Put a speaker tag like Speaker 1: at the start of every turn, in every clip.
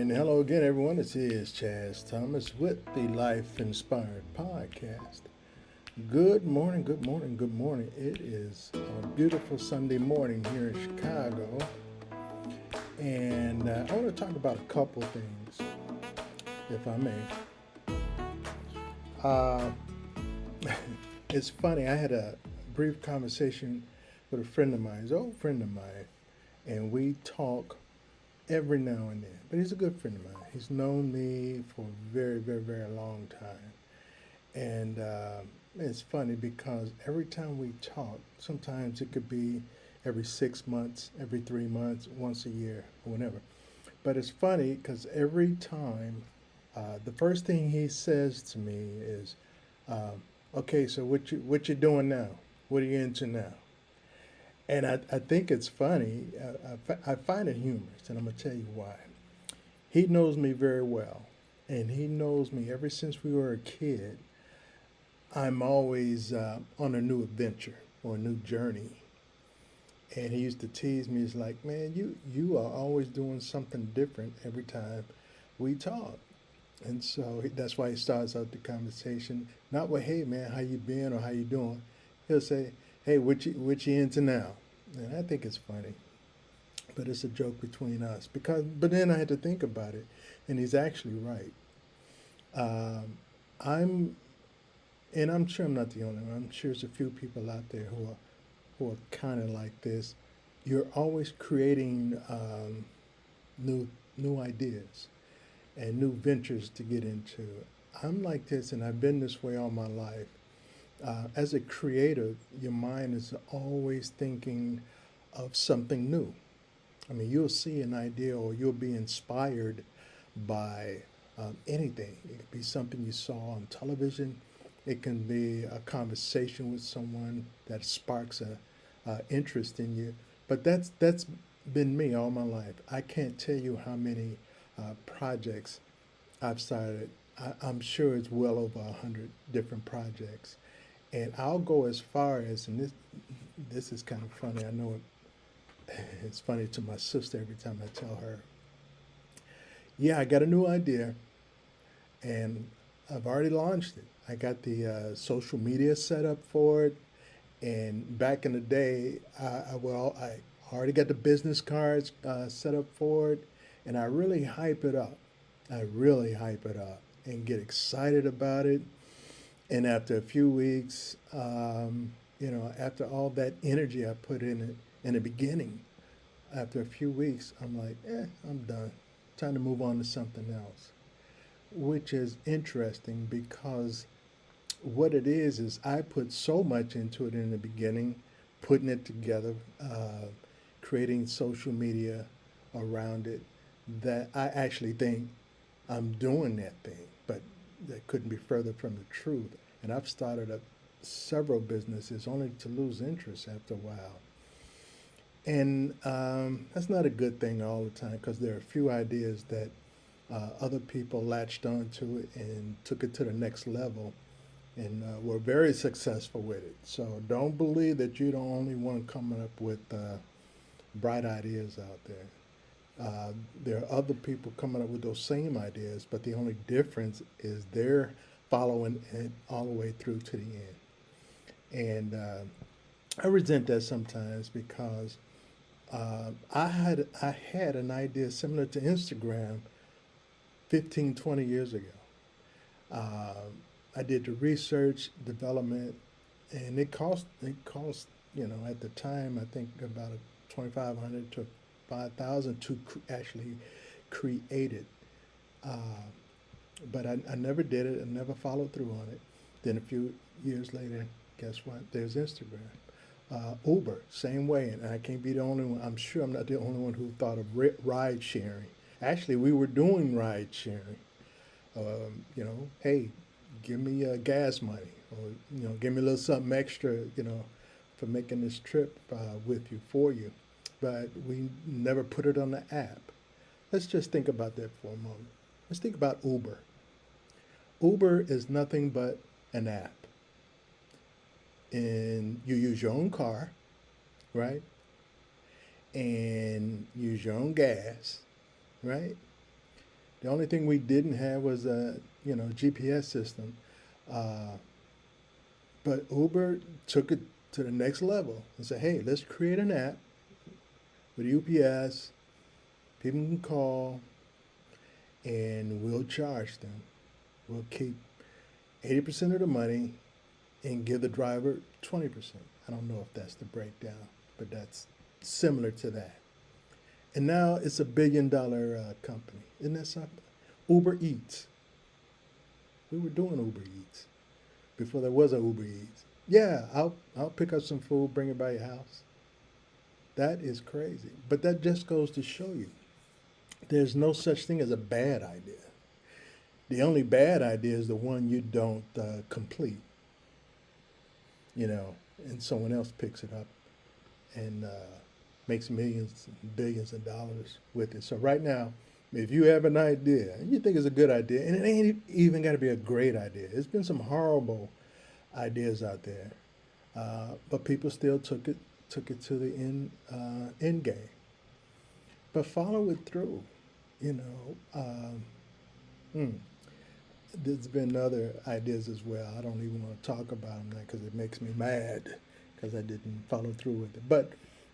Speaker 1: And hello again, everyone. This is Chaz Thomas with the Life Inspired Podcast. Good morning, good morning, good morning. It is a beautiful Sunday morning here in Chicago. And I want to talk about a couple things, if I may. Uh, it's funny, I had a brief conversation with a friend of mine, an old friend of mine, and we talk every now and then. But he's a good friend of mine. He's known me for a very, very, very long time. And it's funny because every time we talk, sometimes it could be every 6 months, every 3 months, once a year, or whenever. But it's funny because every time, the first thing he says to me is, uh, "Okay, so what you doing now? What are you into now?" And I think it's funny. I find it humorous, and I'm gonna tell you why. He knows me very well, and he knows me ever since we were a kid. I'm always on a new adventure or a new journey. And he used to tease me. He's like, "Man, you are always doing something different every time we talk." And so that's why he starts out the conversation not with, "Hey man, how you been?" or "How you doing?" He'll say, "Hey, what you into now?" And I think it's funny, but it's a joke between us because. But then I had to think about it, and he's actually right. Um, I'm and I'm sure I'm not the only one. I'm sure there's a few people out there who are kind of like this. You're always creating new new ideas and new ventures to get into. I'm like this, and I've been this way all my life. As a creative, your mind is always thinking of something new. I mean, you'll see an idea or you'll be inspired by anything. It could be something you saw on television. It can be a conversation with someone that sparks a interest in you. But that's been me all my life. I can't tell you how many projects I've started. I'm sure it's well over 100 different projects, and I'll go as far as, and this is kind of funny. I know it's funny to my sister every time I tell her, "Yeah, I got a new idea, and I've already launched it. I got the social media set up for it, and back in the day, I already got the business cards set up for it, and I really hype it up. I really hype it up and get excited about it. And after a few weeks, after all that energy I put in it in the beginning, after a few weeks, I'm like, I'm done. Time to move on to something else." Which is interesting because what it is I put so much into it in the beginning, putting it together, creating social media around it, that I actually think I'm doing that thing, but that couldn't be further from the truth. And I've started up several businesses only to lose interest after a while. And that's not a good thing all the time because there are a few ideas that other people latched onto it and took it to the next level and were very successful with it. So don't believe that you're the only one coming up with bright ideas out there. There are other people coming up with those same ideas, but the only difference is they're following it all the way through to the end. And I resent that sometimes because I had an idea similar to Instagram 15, 20 years ago. Uh, I did the research, development, and it cost at the time I think about 2,500 to 5,000 to actually create it. Uh, but I never did it. I never followed through on it. Then a few years later, guess what? There's Instagram. Uber, same way, and I can't be the only one. I'm sure I'm not the only one who thought of ride sharing. Actually, we were doing ride sharing. Hey, give me gas money, or give me a little something extra, for making this trip with you for you. But we never put it on the app. Let's just think about that for a moment. Let's think about Uber. Uber is nothing but an app, and you use your own car, right? And use your own gas, right? The only thing we didn't have was a GPS system. Uh, but Uber took it to the next level and said, hey, let's create an app with UPS. People can call and we'll charge them. We'll keep 80% of the money and give the driver 20%. I don't know if that's the breakdown, but that's similar to that. And now it's a $1 billion company. Isn't that something? Uber Eats. We were doing Uber Eats before there was a Uber Eats. Yeah, I'll pick up some food, bring it by your house. That is crazy. But that just goes to show you there's no such thing as a bad idea. The only bad idea is the one you don't complete, and someone else picks it up and makes millions, billions of dollars with it. So right now, if you have an idea and you think it's a good idea, and it ain't even got to be a great idea. There's been some horrible ideas out there, but people still took it to the end game. But follow it through, you know. There's been other ideas as well. I don't even want to talk about them now because it makes me mad because I didn't follow through with it. But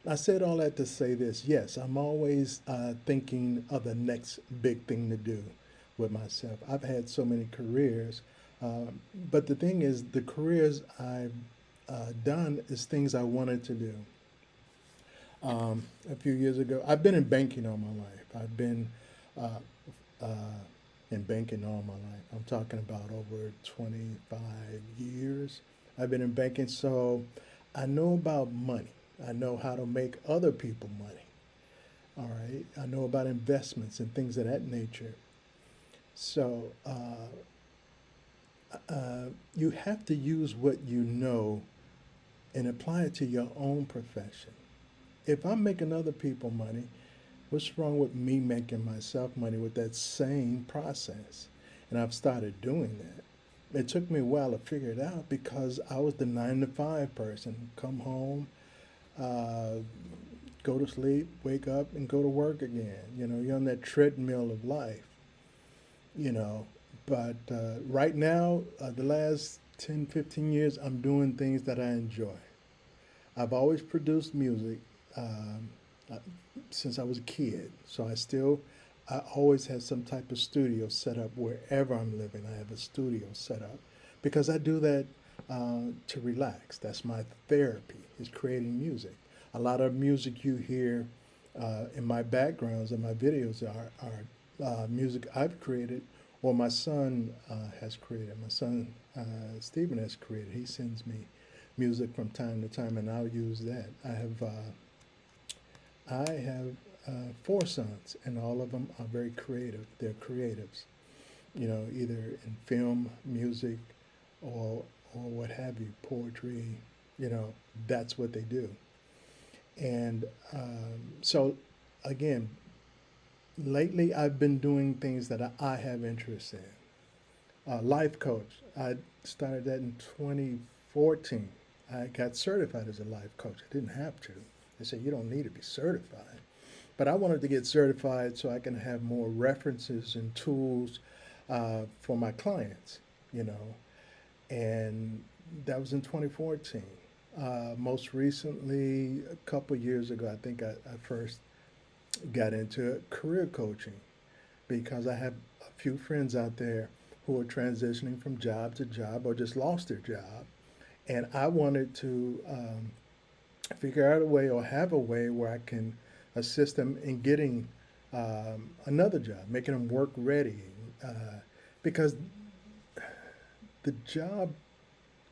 Speaker 1: I said all that to say this. Yes, I'm always thinking of the next big thing to do with myself. I've had so many careers, but the thing is, the careers I've done is things I wanted to do. A few years ago, I've been in banking all my life. I've been uh, uh, in banking all my life. I'm talking about over 25 years. I've been in banking, so I know about money. I know how to make other people money. All right. I know about investments and things of that nature. So you have to use what you know and apply it to your own profession. If I'm making other people money, what's wrong with me making myself money with that same process? And I've started doing that. It took me a while to figure it out because I was the 9 to 5 person. Come home, uh, go to sleep, wake up, and go to work again. You're on that treadmill of life, you know. But right now, the last 10, 15 years, I'm doing things that I enjoy. I've always produced music um, uh, since I was a kid. So I always have some type of studio set up wherever I'm living. I have a studio set up because I do that to relax. That's my therapy, is creating music. A lot of music you hear in my backgrounds and my videos are music I've created or my son has created. My son, Stephen, has created. He sends me music from time to time, and I'll use that. I have 4 sons, and all of them are very creative. They're creatives, either in film, music, or what have you, poetry. That's what they do. And so, again, lately I've been doing things that I have interest in. Life coach. I started that in 2014. I got certified as a life coach. I didn't have to. They said you don't need to be certified. But I wanted to get certified so I can have more references and tools for my clients, and that was in 2014. Most recently, a couple years ago, I think I first got into career coaching because I have a few friends out there who are transitioning from job to job or just lost their job. And I wanted to figure out a way or have a way where I can assist them in getting another job, making them work ready. Because the job,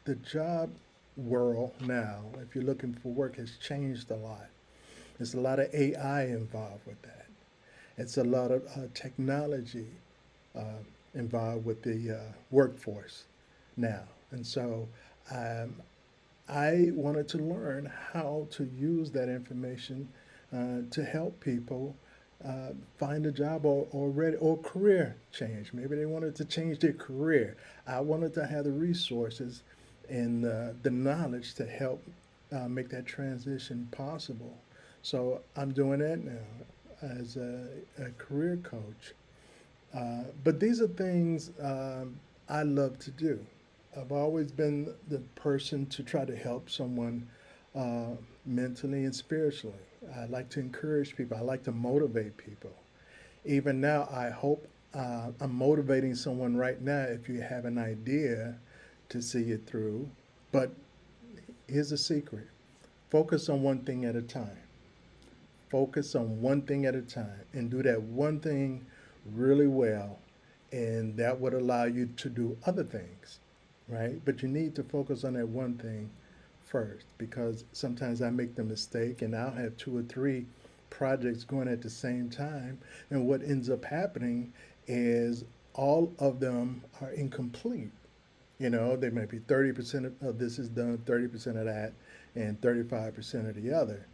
Speaker 1: the job world now, if you're looking for work, has changed a lot. There's a lot of AI involved with that. It's a lot of technology uh, involved with the workforce now. And so um, I wanted to learn how to use that information to help people find a job or career change. Maybe they wanted to change their career. I wanted to have the resources and the knowledge to help make that transition possible. So I'm doing that now as a career coach. But these are things I love to do. I've always been the person to try to help someone uh, mentally and spiritually. I like to encourage people. I like to motivate people. Even now, I hope I'm motivating someone right now if you have an idea to see it through. But here's a secret: focus on one thing at a time. Focus on one thing at a time and do that one thing really well, and that would allow you to do other things, right? But you need to focus on that one thing first, because sometimes I make the mistake and I'll have two or three projects going at the same time, and what ends up happening is all of them are incomplete. There may be 30% of this is done, 30% of that, and 35% of the other.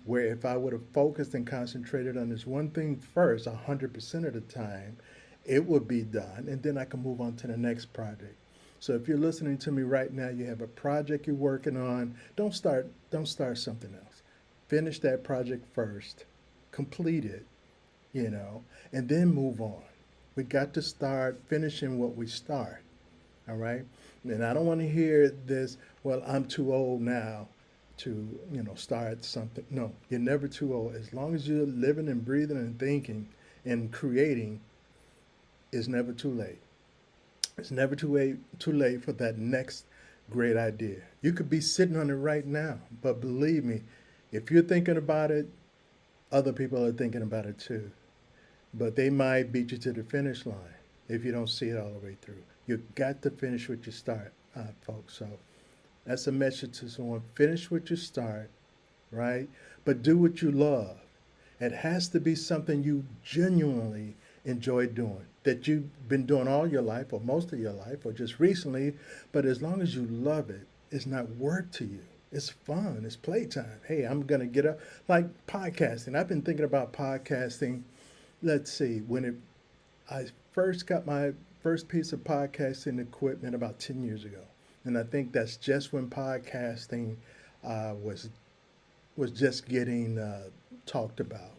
Speaker 1: Where if I would have focused and concentrated on this one thing first, 100% of the time, it would be done, and then I can move on to the next project. So if you're listening to me right now, you have a project you're working on, don't start something else. Finish that project first, complete it, and then move on. We got to start finishing what we start. All right. And I don't want to hear this, well, I'm too old now to, start something. No, you're never too old. As long as you're living and breathing and thinking and creating, it's never too late. It's never too late for that next great idea. You could be sitting on it right now, but believe me, if you're thinking about it, other people are thinking about it too. But they might beat you to the finish line if you don't see it all the way through. You got to finish what you start, folks. So that's a message to someone. Finish what you start, right? But do what you love. It has to be something you genuinely enjoy doing, that you've been doing all your life or most of your life or just recently. But as long as you love it, it's not work to you. It's fun. It's playtime. Hey, I'm going to get up. Like podcasting. I've been thinking about podcasting. Let's see, I first got my first piece of podcasting equipment about 10 years ago. And I think that's just when podcasting was just getting talked about.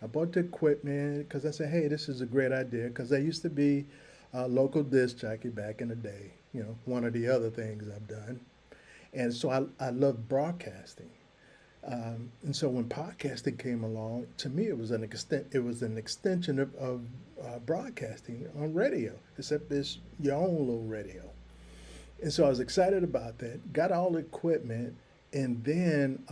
Speaker 1: I bought the equipment because I said, hey, this is a great idea, because I used to be a local disc jockey back in the day, one of the other things I've done. And so I love broadcasting. And so when podcasting came along, to me it was an extension of broadcasting on radio, except it's your own little radio. And so I was excited about that. Got all the equipment, and then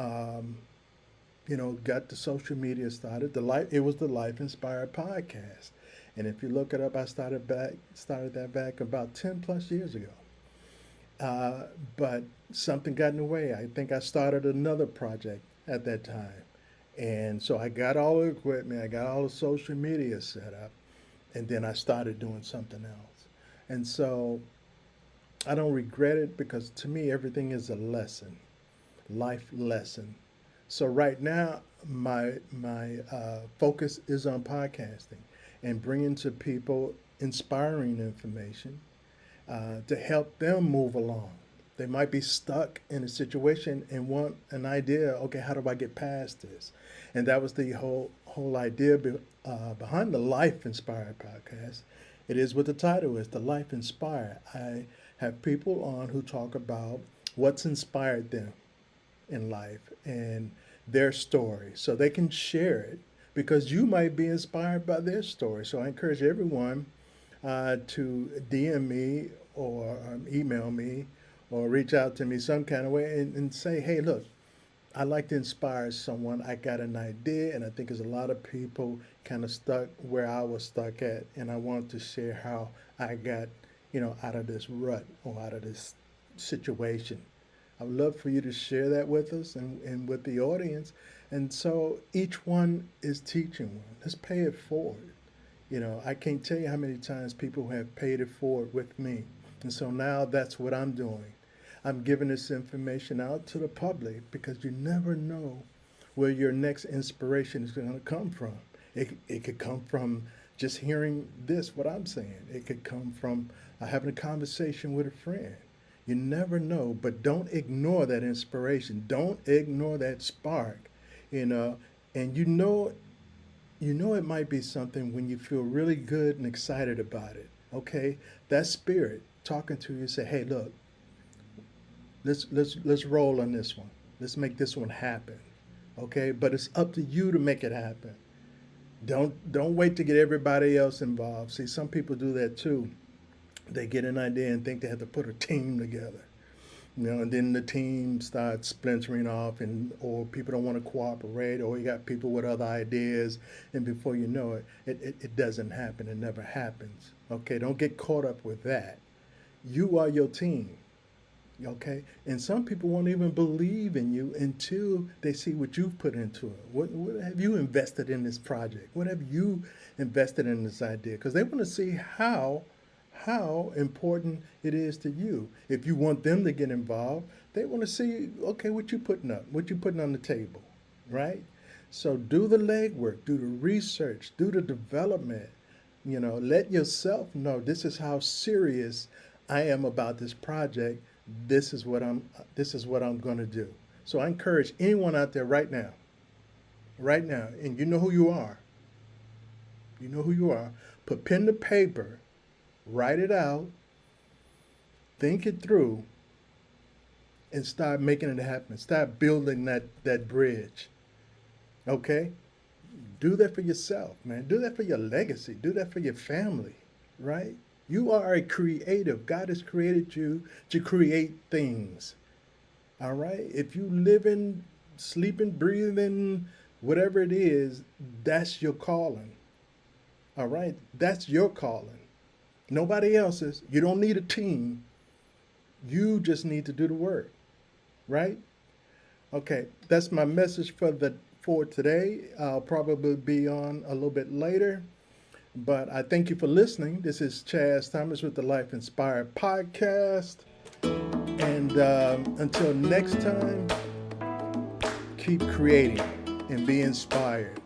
Speaker 1: got the social media started. It was the Life Inspired podcast, and if you look it up, I started that back about 10+ years ago. But something got in the way. I think I started another project at that time. And so I got all the equipment, I got all the social media set up, and then I started doing something else. And so I don't regret it, because to me, everything is a lesson, life lesson. So right now, my focus is on podcasting and bringing to people inspiring information to help them move along. They might be stuck in a situation and want an idea. Okay, how do I get past this? And that was the whole idea behind the Life Inspired podcast. It is what the title is, the Life Inspired. I have people on who talk about what's inspired them in life and their story, so they can share it, because you might be inspired by their story. So I encourage everyone to DM me or email me or reach out to me some kind of way and say, hey, look, I'd like to inspire someone. I got an idea, and I think there's a lot of people kind of stuck where I was stuck at, and I want to share how I got, out of this rut or out of this situation. I would love for you to share that with us and with the audience. And so each one is teaching one. Let's pay it forward. I can't tell you how many times people have paid it forward with me. And so now that's what I'm doing. I'm giving this information out to the public, because you never know where your next inspiration is going to come from. It could come from just hearing what I'm saying. It could come from having a conversation with a friend. You never know, but don't ignore that inspiration. Don't ignore that spark, and You know it might be something when you feel really good and excited about it. Okay, that spirit talking to you say, "Hey, look, let's roll on this one. Let's make this one happen." Okay, but it's up to you to make it happen. Don't wait to get everybody else involved. See, some people do that too. They get an idea and think they have to put a team together. And then the team starts splintering off, and or people don't want to cooperate, or you got people with other ideas, and before you know it, it doesn't happen. It never happens. Okay, don't get caught up with that. You are your team. Okay, and some people won't even believe in you until they see what you've put into it. What have you invested in this project? What have you invested in this idea? Because they want to see how important it is to you. If you want them to get involved, they want to see, okay, what you putting up, what you putting on the table, right? So do the legwork, do the research, do the development. Let yourself know this is how serious I am about this project. This is what I'm going to do. So I encourage anyone out there right now, and you know who you are. You know who you are. Put pen to paper, write it out, think it through, and start making it happen. Start building that bridge. Okay? Do that for yourself, man. Do that for your legacy. Do that for your family, right? You are a creative. God has created you to create things. All right? If you living, sleeping, breathing, whatever it is, that's your calling. All right? That's your calling. Nobody else's. You don't need a team. You just need to do the work. Right? Okay, that's my message for today. I'll probably be on a little bit later. But I thank you for listening. This is Chaz Thomas with the Life Inspired Podcast. And until next time, keep creating and be inspired.